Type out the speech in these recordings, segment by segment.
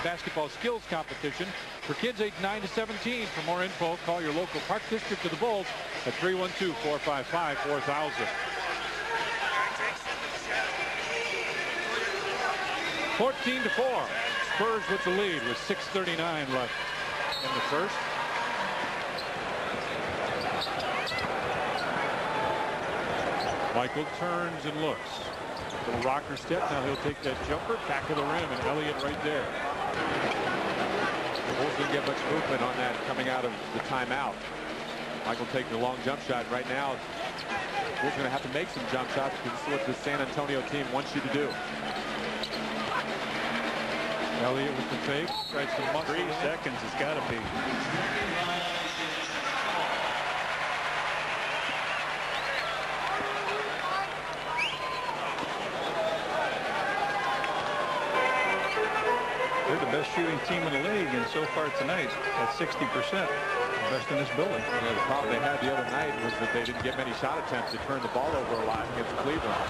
basketball skills competition for kids aged 9 to 17. For more info, call your local Park District of the Bulls at 312-455-4000. 14-4. Spurs with the lead with 6:39 left in the first. Michael turns and looks. Little rocker step. Now he'll take that jumper back to the rim, and Elliott right there. The Bulls didn't get much movement on that coming out of the timeout. Michael taking a long jump shot. Right now, the Bulls going to have to make some jump shots because this is what the San Antonio team wants you to do. Elliott with the fake. Tries to muscle 3 seconds. It's got to be. They're the best shooting team in the league, and so far tonight at 60%, the best in this building. Yeah, the problem they had the other night was that they didn't get many shot attempts. They turned the ball over a lot against Cleveland.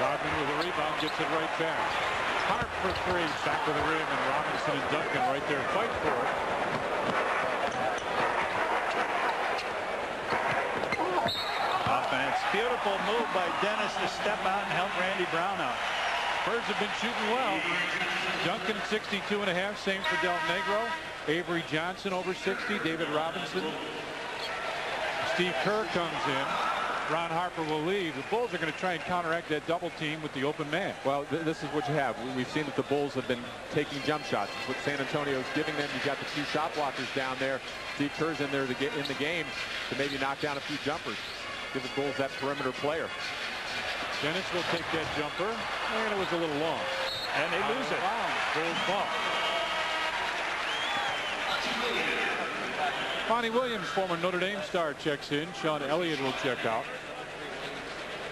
Rodman with a rebound, gets it right back. Hart for 3, back to the rim, and Robinson and Duncan right there fight for it. Offense, beautiful move by Dennis to step out and help Randy Brown out. Spurs have been shooting well. Duncan 62.5, same for Del Negro. Avery Johnson over 60. David Robinson. Steve Kerr comes in. Ron Harper will leave. The Bulls are going to try and counteract that double team with the open man. Well, this is what you have. We've seen that the Bulls have been taking jump shots. It's what San Antonio's giving them. You've got the 2 shot blockers down there. Steve Kerr's in there to get in the game to maybe knock down a few jumpers. Give the Bulls that perimeter player. Dennis will take that jumper, and it was a little long. And they lose it. Bulls ball. Monty Williams, former Notre Dame star, checks in. Sean Elliott will check out.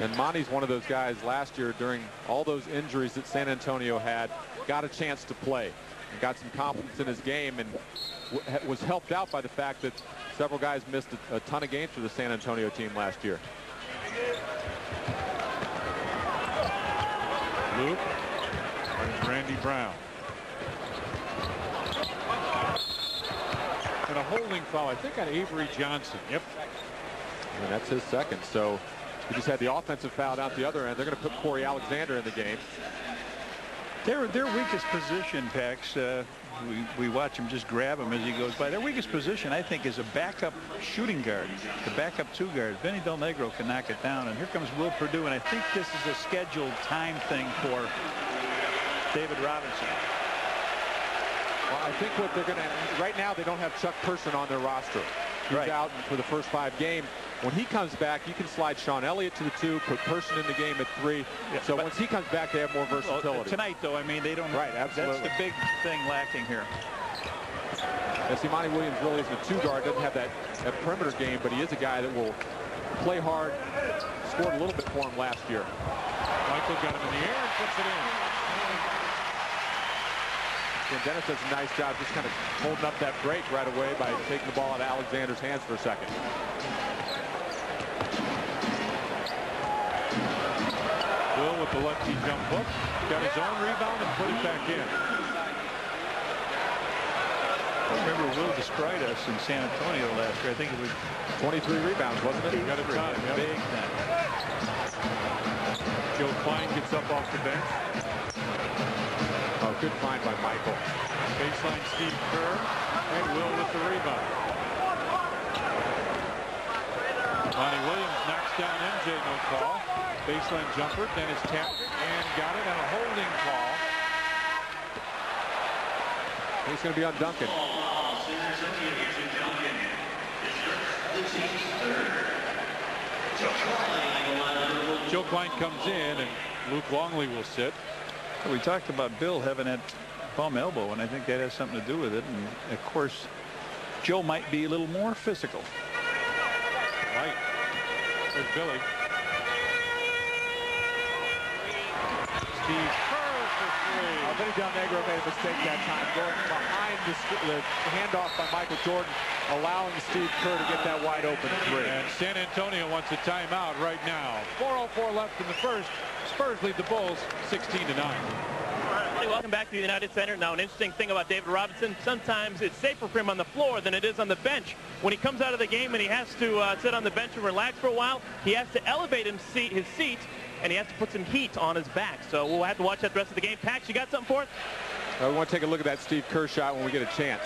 And Monty's one of those guys last year during all those injuries that San Antonio had, got a chance to play and got some confidence in his game, and was helped out by the fact that several guys missed a ton of games for the San Antonio team last year. Luke and Randy Brown. And a holding foul, I think, on Avery Johnson. Yep. And that's his second. So we just had the offensive foul out the other end. They're going to put Corey Alexander in the game. Their weakest position, Pax, we watch him just grab him as he goes by. Their weakest position, I think, is a backup shooting guard, the backup 2 guard. Vinny Del Negro can knock it down. And here comes Will Perdue. And I think this is a scheduled time thing for David Robinson. Well, I think what they're going to, right now they don't have Chuck Person on their roster. He's out for the first 5 games. When he comes back, you can slide Sean Elliott to the 2, put Person in the game at 3. Yeah, so once he comes back, they have more versatility. Tonight, though, I mean, they don't. Right, absolutely. That's the big thing lacking here. Yeah, Monty Williams really isn't a 2 guard, doesn't have that perimeter game, but he is a guy that will play hard. Scored a little bit for him last year. Michael got him in the air and puts it in. And Dennis does a nice job just kind of holding up that break right away by taking the ball out of Alexander's hands for a second. Will with the lefty jump hook. Got his own rebound and put it back in. I remember Will destroyed us in San Antonio last year. I think it was 23 rebounds, wasn't it? He got a ton. Yep. Big time. Joe Klein gets up off the bench. Oh, good find by Michael. Baseline Steve Kerr, and Will with the rebound. Monty Williams knocks down MJ, no call. Baseline jumper, Dennis tapped it and got it, and a holding call. He's going to be on Duncan. Joe Klein comes in, and Luke Longley will sit. We talked about Bill having that bum elbow, and I think that has something to do with it. And of course, Joe might be a little more physical. Right. There's Billy. Steve Kerr for 3. Vinny Del Negro made a mistake that time, going behind the handoff by Michael Jordan, allowing Steve Kerr to get that wide open 3. And San Antonio wants a timeout right now. 4:04 left in the first. Spurs lead the Bulls 16-9. Welcome back to the United Center. Now, an interesting thing about David Robinson, sometimes it's safer for him on the floor than it is on the bench. When he comes out of the game and he has to sit on the bench and relax for a while, he has to elevate his seat, and he has to put some heat on his back. So we'll have to watch that the rest of the game. Pax, you got something for us? We want to take a look at that Steve Kerr shot when we get a chance.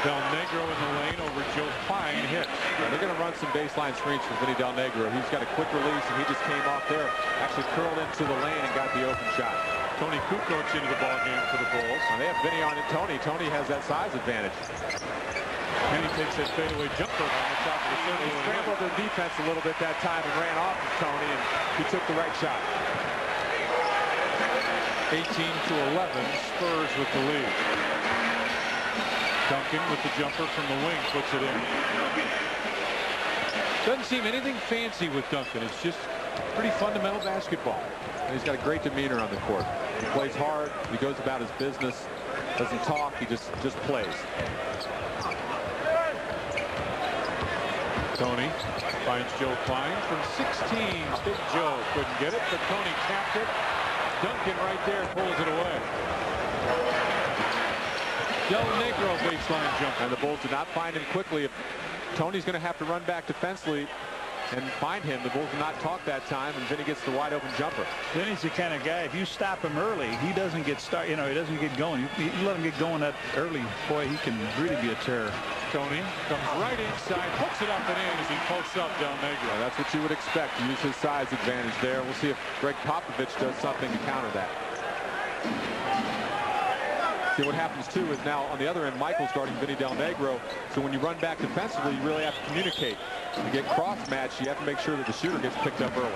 Del Negro in the lane over Joe Klein hit. They're going to run some baseline screens for Vinny Del Negro. He's got a quick release, and he just came off there, actually curled into the lane and got the open shot. Tony Kukoc into the ball game for the Bulls. Now they have Vinny on it. Tony has that size advantage. And he takes that fadeaway jumper on the top of the circle. They scrambled their defense a little bit that time and ran off of Tony, and he took the right shot. 18-11, Spurs with the lead. Duncan with the jumper from the wing puts it in. Doesn't seem anything fancy with Duncan. It's just pretty fundamental basketball. And he's got a great demeanor on the court. He plays hard. He goes about his business. Doesn't talk. He just plays. Tony finds Joe Klein from 16. Big Joe couldn't get it, but Tony tapped it. Duncan right there pulls it away. Del Negro baseline jump. And the Bulls did not find him quickly. If Tony's going to have to run back defensively and find him, the Bulls did not talk that time, and Vinny gets the wide open jumper. Vinny's the kind of guy, if you stop him early, he doesn't get started. He doesn't get going. You let him get going that early, boy, he can really be a terror. Tony comes right inside, hooks it up and in as he posts up Del Negro. That's what you would expect. Use his size advantage there. We'll see if Greg Popovich does something to counter that. See, what happens, too, is now on the other end, Michael's guarding Vinny Del Negro. So when you run back defensively, you really have to communicate. To get cross-matched, you have to make sure that the shooter gets picked up early.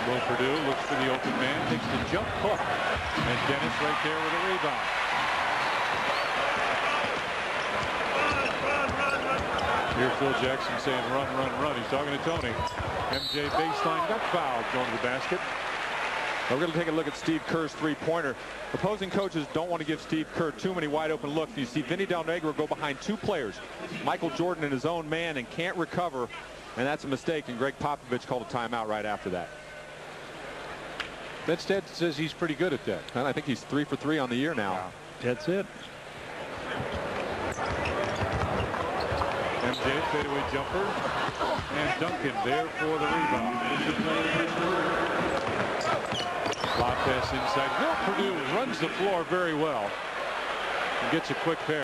Will Perdue looks for the open man, takes the jump hook. And Dennis right there with a rebound. Here Phil Jackson saying run, run, run. He's talking to Tony. MJ baseline got fouled going to the basket. We're going to take a look at Steve Kerr's three-pointer. Opposing coaches don't want to give Steve Kerr too many wide-open looks. You see Vinny Del Negro go behind two players, Michael Jordan and his own man, and can't recover, and that's a mistake, and Greg Popovich called a timeout right after that. That stat says he's pretty good at that. And I think he's 3 for 3 on the year now. Wow. That's it. MJ fadeaway jumper, and Duncan there for the rebound. Lob pass inside. Will Perdue runs the floor very well and gets a quick pair.